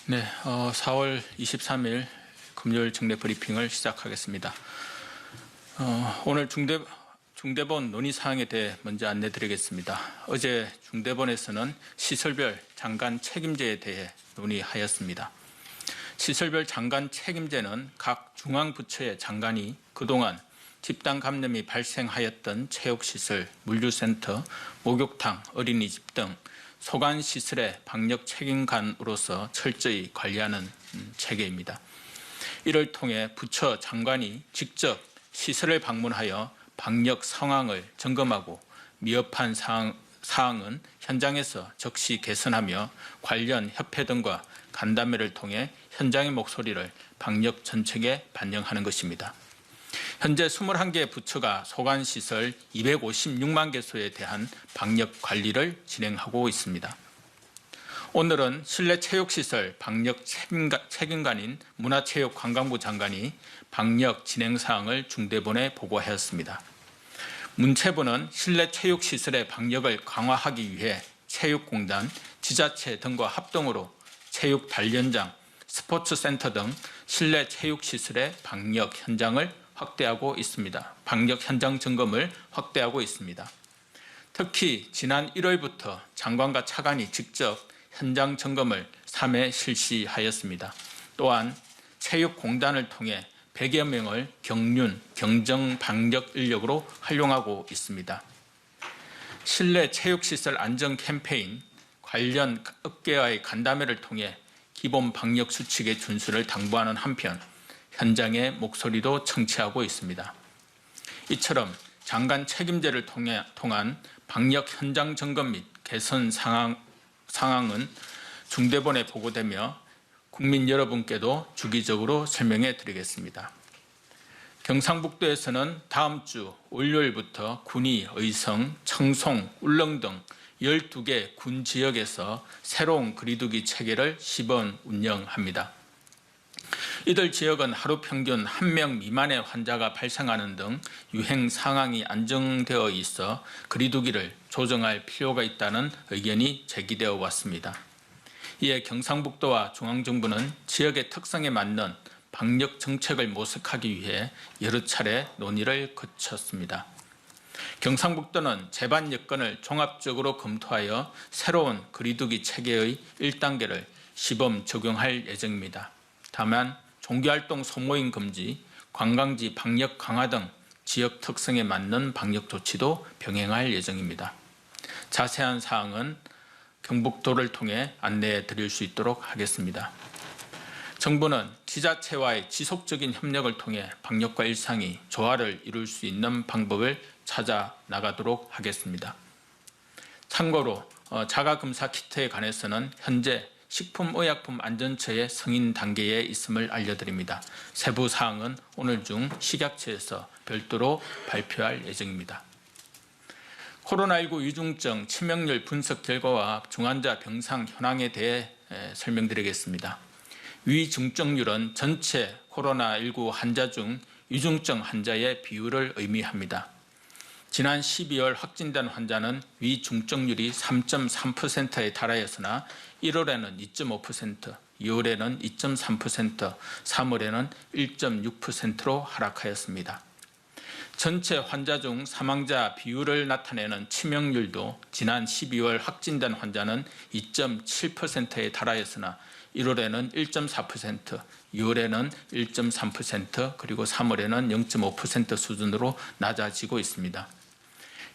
네, 4월 23일 금요일 정례 브리핑을 시작하겠습니다. 오늘 중대본 논의 사항에 대해 먼저 안내드리겠습니다. 어제 중대본에서는 시설별 장관 책임제에 대해 논의하였습니다. 시설별 장관 책임제는 각 중앙부처의 장관이 그동안 집단 감염이 발생하였던 체육시설, 물류센터, 목욕탕, 어린이집 등 소관시설의 방역 책임관으로서 철저히 관리하는 체계입니다. 이를 통해 부처 장관이 직접 시설을 방문하여 방역 상황을 점검하고 미흡한 사항은 현장에서 즉시 개선하며 관련 협회 등과 간담회를 통해 현장의 목소리를 방역 정책에 반영하는 것입니다. 현재 21개 부처가 소관시설 256만 개소에 대한 방역 관리를 진행하고 있습니다. 오늘은 실내 체육시설 방역 책임관인 문화체육관광부 장관이 방역 진행 사항을 중대본에 보고하였습니다. 문체부는 실내 체육시설의 방역을 강화하기 위해 체육공단, 지자체 등과 합동으로 체육 단련장, 스포츠센터 등 실내 체육시설의 방역 현장을 확대하고 있습니다. 방역 현장 점검을 확대하고 있습니다. 특히 지난 1월부터 장관과 차관이 직접 현장 점검을 3회 실시하였습니다. 또한 체육공단을 통해 100여 명을 경륜, 경정 방역 인력으로 활용하고 있습니다. 실내 체육시설 안전 캠페인, 관련 업계와의 간담회를 통해 기본 방역 수칙의 준수를 당부하는 한편 현장의 목소리도 청취하고 있습니다. 이처럼 장관 책임제를 통한 방역 현장 점검 및 개선 상황은 중대본에 보고되며 국민 여러분께도 주기적으로 설명해 드리겠습니다. 경상북도에서는 다음 주 월요일부터 군위, 의성, 청송, 울릉 등 12개 군 지역에서 새로운 거리두기 체계를 시범 운영합니다. 이들 지역은 하루 평균 1명 미만의 환자가 발생하는 등 유행 상황이 안정되어 있어 거리두기를 조정할 필요가 있다는 의견이 제기되어 왔습니다. 이에 경상북도와 중앙정부는 지역의 특성에 맞는 방역 정책을 모색하기 위해 여러 차례 논의를 거쳤습니다. 경상북도는 제반 여건을 종합적으로 검토하여 새로운 거리두기 체계의 1단계를 시범 적용할 예정입니다. 다만 종교활동 소모임 금지, 관광지 방역 강화 등 지역 특성에 맞는 방역 조치도 병행할 예정입니다. 자세한 사항은 경북도를 통해 안내해 드릴 수 있도록 하겠습니다. 정부는 지자체와의 지속적인 협력을 통해 방역과 일상이 조화를 이룰 수 있는 방법을 찾아 나가도록 하겠습니다. 참고로 자가검사 키트에 관해서는 현재 식품의약품안전처의 승인 단계에 있음을 알려드립니다. 세부 사항은 오늘 중 식약처에서 별도로 발표할 예정입니다. 코로나19 위중증 치명률 분석 결과와 중환자 병상 현황에 대해 설명드리겠습니다. 위중증률은 전체 코로나19 환자 중 위중증 환자의 비율을 의미합니다. 지난 12월 확진된 환자는 위중증률이 3.3%에 달하였으나 1월에는 2.5%, 2월에는 2.3%, 3월에는 1.6%로 하락하였습니다. 전체 환자 중 사망자 비율을 나타내는 치명률도 지난 12월 확진된 환자는 2.7%에 달하였으나 1월에는 1.4%, 2월에는 1.3%, 그리고 3월에는 0.5% 수준으로 낮아지고 있습니다.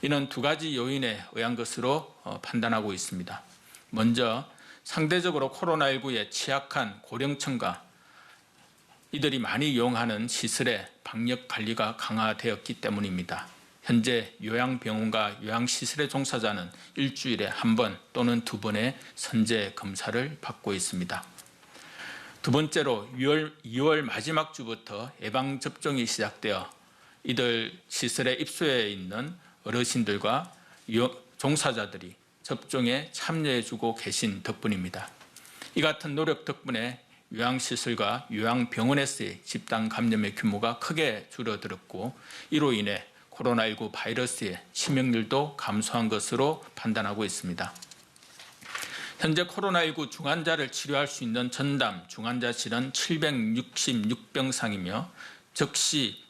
이는 두 가지 요인에 의한 것으로 판단하고 있습니다. 먼저 상대적으로 코로나19에 취약한 고령층과 이들이 많이 이용하는 시설의 방역 관리가 강화되었기 때문입니다. 현재 요양병원과 요양시설의 종사자는 일주일에 한 번 또는 2번의 선제 검사를 받고 있습니다. 두 번째로 2월 마지막 주부터 예방접종이 시작되어 이들 시설에 입소해 있는 어르신들과 종사자들이 접종에 참여해주고 계신 덕분입니다. 이 같은 노력 덕분에 요양시설과 요양병원에서의 집단 감염의 규모가 크게 줄어들었고 이로 인해 코로나19 바이러스의 치명률도 감소한 것으로 판단하고 있습니다. 현재 코로나19 중환자를 치료할 수 있는 전담 중환자실은 766병상이며 즉시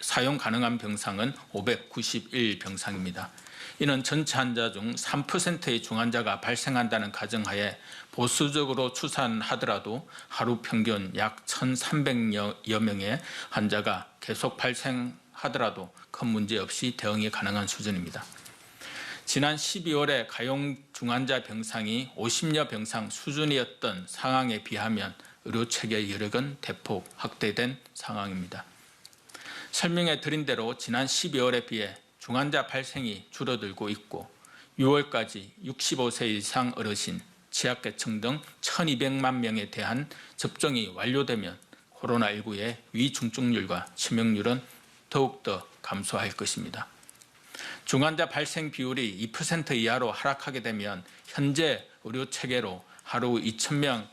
사용 가능한 병상은 591병상입니다. 이는 전체 환자 중 3%의 중환자가 발생한다는 가정하에 보수적으로 추산하더라도 하루 평균 약 1,300여 명의 환자가 계속 발생하더라도 큰 문제 없이 대응이 가능한 수준입니다. 지난 12월에 가용 중환자 병상이 50여 병상 수준이었던 상황에 비하면 의료체계 여력은 대폭 확대된 상황입니다. 설명해 드린 대로 지난 12월에 비해 중환자 발생이 줄어들고 있고 6월까지 65세 이상 어르신, 취약계층 등 1,200만 명에 대한 접종이 완료되면 코로나19의 위중증률과 치명률은 더욱더 감소할 것입니다. 중환자 발생 비율이 2% 이하로 하락하게 되면 현재 의료체계로 하루 2,000명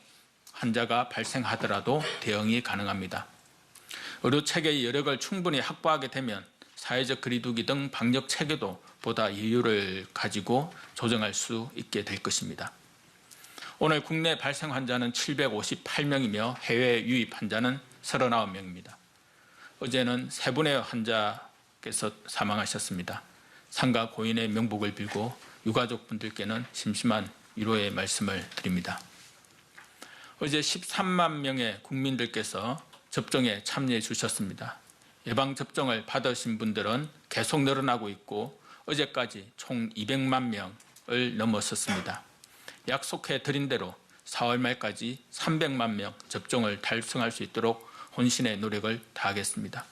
환자가 발생하더라도 대응이 가능합니다. 의료체계의 여력을 충분히 확보하게 되면 사회적 거리두기 등 방역 체계도 보다 여유를 가지고 조정할 수 있게 될 것입니다. 오늘 국내 발생 환자는 758명이며 해외 유입 환자는 39명입니다. 어제는 3분의 환자께서 사망하셨습니다. 상가 고인의 명복을 빌고 유가족분들께는 심심한 위로의 말씀을 드립니다. 어제 13만 명의 국민들께서 접종에 참여해 주셨습니다. 예방접종을 받으신 분들은 계속 늘어나고 있고 어제까지 총 200만 명을 넘었었습니다. 약속해 드린 대로 4월 말까지 300만 명 접종을 달성할 수 있도록 혼신의 노력을 다하겠습니다.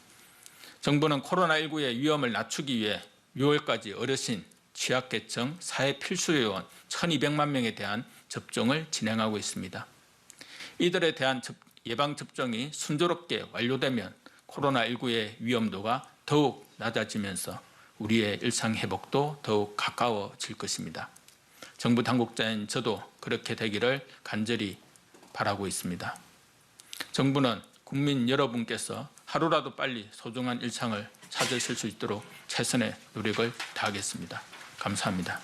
정부는 코로나19의 위험을 낮추기 위해 6월까지 어르신, 취약계층, 사회 필수요원 1,200만 명에 대한 접종을 진행하고 있습니다. 이들에 대한 예방접종이 순조롭게 완료되면 코로나19의 위험도가 더욱 낮아지면서 우리의 일상 회복도 더욱 가까워질 것입니다. 정부 당국자인 저도 그렇게 되기를 간절히 바라고 있습니다. 정부는 국민 여러분께서 하루라도 빨리 소중한 일상을 찾으실 수 있도록 최선의 노력을 다하겠습니다. 감사합니다.